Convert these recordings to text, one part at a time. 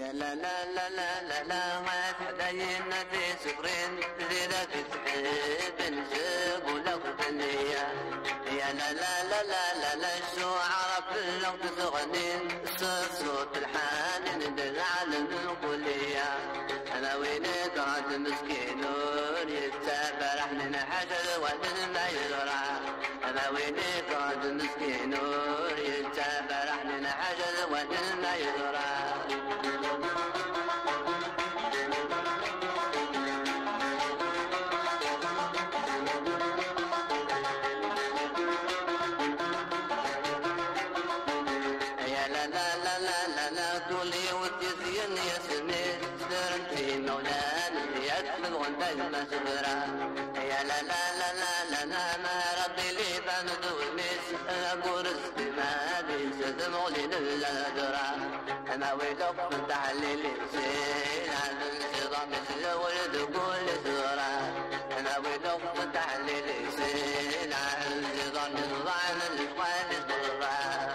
يا لا لا لا لا لا لا ما تحدينا في سكرين زيادة تحب نجيب ولو الدنيا يا لا لا لا لا لا لا شو عرف لو تغنين صوت الحان ندل على الكلية أنا وينك عاد مسكين يتسافر حنين حجر وادن ما يزرع أنا وينك عاد مسكين يتسافر حنين حجر وادن ما يزرع تولي وتزين يا سنين سرن في مولانا يكمل غندا المسبرة يا لا لا لا لا لا لا ما ربي لي بند والميس أبو رزق ما بيسد مولين الأدرة أنا ويلوك من تحليل الزين عند النظام الولد كل زورة أنا ويلوك من تحليل الزين عند النظام الإخوان الزورة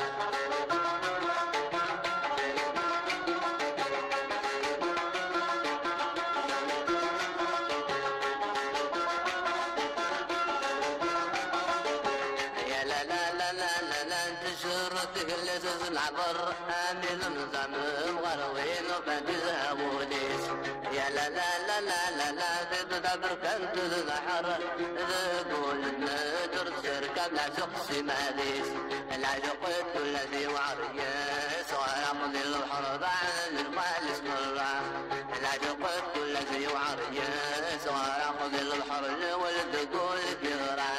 شرطك اللي تزنعبر آمن نظام مغروين وفاتزها بوليس يا لا لا لا لا لا لا تدبر كنت تزحر تقول الندر تركب لعشق سماديس العشق الذي وعريس ويعمل الحرب عن المال اسم الله العشق الذي وعريس ويعمل الحرب والدقول كغرا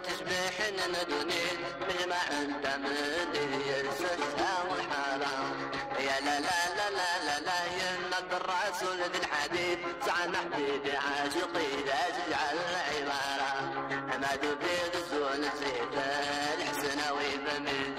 تشبيحنا ندونيت مجمع انت مدير السسها والحرام يا لا لا لا لا لا لا ينك الرسول ذي الحديد سعى حبيبي عاشقي لا تجعل العبارة ما تبيد السون السيف الحسنوي فمن